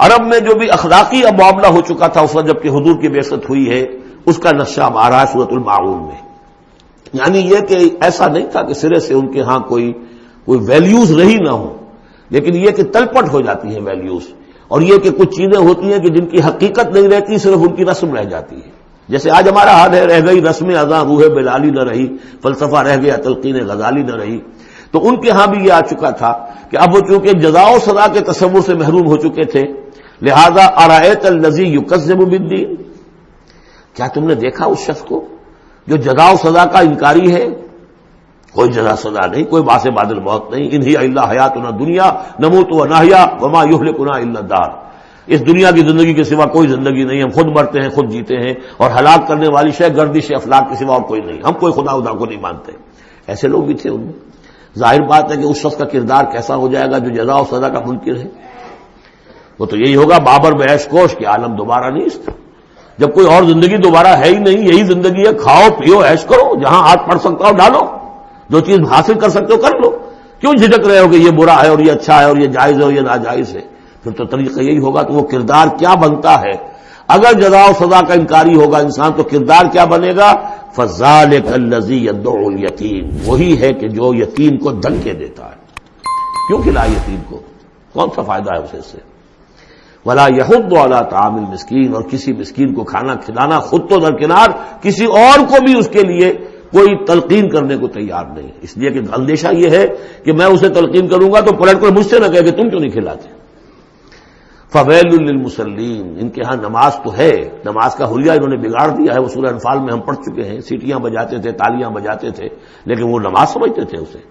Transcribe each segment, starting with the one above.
عرب میں جو بھی اخلاقی معاملہ ہو چکا تھا اس وقت جب کہ حضور کی بعثت ہوئی ہے، اس کا نقشہ اب آ رہا ہے سورۃ الماعون میں. یعنی یہ کہ ایسا نہیں تھا کہ سرے سے ان کے ہاں کوئی ویلیوز رہی نہ ہو، لیکن یہ کہ تلپٹ ہو جاتی ہیں ویلیوز، اور یہ کہ کچھ چیزیں ہوتی ہیں کہ جن کی حقیقت نہیں رہتی، صرف ان کی رسم رہ جاتی ہے. جیسے آج ہمارا حال ہے، رہ گئی رسم اذاں روح بلالی نہ رہی، فلسفہ رہ گیا تلقین غزالی نہ رہی. تو ان کے ہاں بھی یہ آ چکا تھا کہ اب وہ چونکہ جزا و سزا کے تصور سے محروم ہو چکے تھے، لہذا ارأیت الذی یکذب بالدین، کیا تم نے دیکھا اس شخص کو جو جزا و سزا کا انکاری ہے؟ کوئی جزا سزا نہیں، کوئی باعث بعد الموت نہیں. ان ہی الا حیاتنا دنیا نموت و نحیا وما یہلکنا الا الدار. اس دنیا کی زندگی کے سوا کوئی زندگی نہیں، ہم خود مرتے ہیں خود جیتے ہیں، اور ہلاک کرنے والی شے گردش افلاک کے سوا اور کوئی نہیں، ہم کوئی خدا کو نہیں مانتے. ایسے لوگ بھی تھے ان میں. ظاہر بات ہے کہ اس شخص کا کردار کیسا ہو جائے گا جو جزا و سزا کا منکر ہے. وہ تو یہی ہوگا بابر بیش کوش کہ عالم دوبارہ نہیں اس طرح. جب کوئی اور زندگی دوبارہ ہے ہی نہیں، یہی زندگی ہے، کھاؤ پیو عیش کرو، جہاں ہاتھ پڑ سکتا ہو ڈالو، جو چیز حاصل کر سکتے ہو کر لو. کیوں جھجک رہے ہو کہ یہ برا ہے اور یہ اچھا ہے اور یہ جائز ہے اور یہ ناجائز ہے؟ پھر تو طریقہ یہی ہوگا. تو وہ کردار کیا بنتا ہے اگر جزا و سزا کا انکاری ہوگا انسان، تو کردار کیا بنے گا؟ فَذَلِكَ الَّذِي يَدُعُّ الْيَتِيمَ، وہی ہے کہ جو یتیم کو دھکے دیتا ہے. کیوں کھلائے یتیم کو؟ کون سا فائدہ ہے اسے سے؟ وَلَا يَحُضُّ عَلَىٰ طَعَامِ الْمِسْكِينِ، اور کسی مسکین کو کھانا کھلانا خود تو درکنار، کسی اور کو بھی اس کے لیے کوئی تلقین کرنے کو تیار نہیں. اس لیے کہ اندیشہ یہ ہے کہ میں اسے تلقین کروں گا تو پلٹ کر مجھ سے نہ کہے کہ تم کیوں نہیں کھلاتے. فَوَيْلٌ لِّلْمُصَلِّينَ، ان کے ہاں نماز تو ہے، نماز کا حلیہ انہوں نے بگاڑ دیا ہے. وہ سورہ انفال میں ہم پڑھ چکے ہیں، سیٹیاں بجاتے تھے، تالیاں بجاتے تھے، لیکن وہ نماز سمجھتے تھے اسے.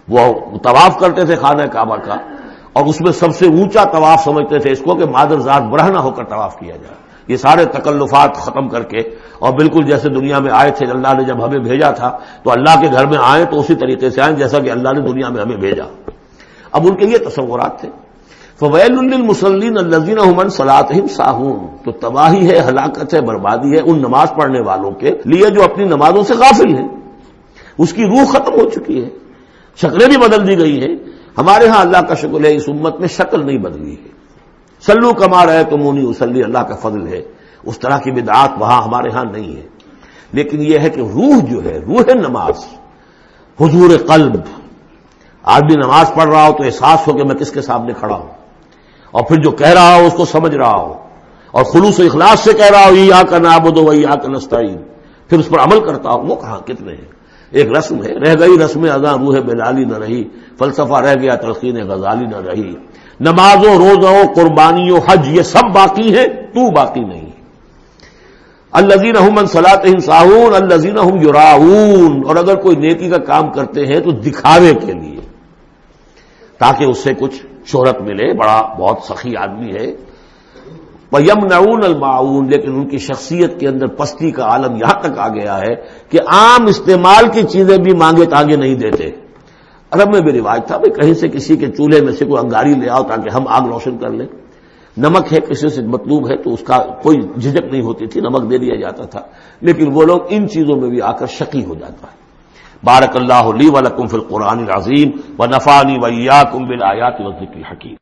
وہ طواف کرتے تھے خانہ کعبہ کا، اور اس میں سب سے اونچا طواف سمجھتے تھے اس کو کہ مادر ذات برہنہ ہو کر طواف کیا جائے. یہ سارے تکلفات ختم کر کے، اور بالکل جیسے دنیا میں آئے تھے، اللہ نے جب ہمیں بھیجا تھا تو اللہ کے گھر میں آئے تو اسی طریقے سے آئیں جیسا کہ اللہ نے دنیا میں ہمیں بھیجا. اب ان کے یہ تصورات تھے. فَوَيْلٌ لِّلْمُصَلِّينَ الَّذِينَ هُمْ عَنْ صَلَاتِهِمْ سَاهُونَ، تو تباہی ہے، ہلاکت ہے، بربادی ہے ان نماز پڑھنے والوں کے لیے جو اپنی نمازوں سے غافل ہیں. اس کی روح ختم ہو چکی ہے، شکلیں بھی بدل دی گئی ہیں. ہمارے ہاں اللہ کا شکر ہے اس امت میں شکل نہیں بدلی ہے. صلو کما رأیتمونی اصلی، اللہ کا فضل ہے. اس طرح کی بدعات وہاں ہمارے ہاں نہیں ہے. لیکن یہ ہے کہ روح جو ہے، روح نماز، حضور قلب. آدمی نماز پڑھ رہا ہو تو احساس ہو کہ میں کس کے سامنے کھڑا ہوں، اور پھر جو کہہ رہا ہو اس کو سمجھ رہا ہو، اور خلوص و اخلاص سے کہہ رہا ہو ایاک نعبد و ایاک نستعین، پھر اس پر عمل کرتا ہو. وہ کہاں کتنے ہیں؟ ایک رسم ہے، رہ گئی رسم اذاں روح بلالی نہ رہی، فلسفہ رہ گیا تلقین غزالی نہ رہی. نمازوں، روزوں، قربانیوں، حج یہ سب باقی ہیں، تو باقی نہیں. الذین هم عن صلاتهم ساہون الذین هم یراؤون، اور اگر کوئی نیکی کا کام کرتے ہیں تو دکھاوے کے لیے، تاکہ اس سے کچھ شہرت ملے، بڑا بہت سخی آدمی ہے. وَيَمْنَعُونَ الْمَاعُونَ، لیکن ان کی شخصیت کے اندر پستی کا عالم یہاں تک آ گیا ہے کہ عام استعمال کی چیزیں بھی مانگے تانگے نہیں دیتے. عرب میں بھی رواج تھا بھائی کہیں سے کسی کے چولہے میں سے کوئی انگاری لے آؤ تاکہ ہم آگ روشن کر لیں. نمک ہے کسی سے مطلوب ہے تو اس کا کوئی جھجک نہیں ہوتی تھی، نمک دے دیا جاتا تھا. لیکن وہ لوگ ان چیزوں میں بھی آ کر شقی ہو جاتا ہے. بارک اللہ لی ولکم فی القرآن العظیم ونفعنی وإیاکم بالآیات والذکر الحکیم.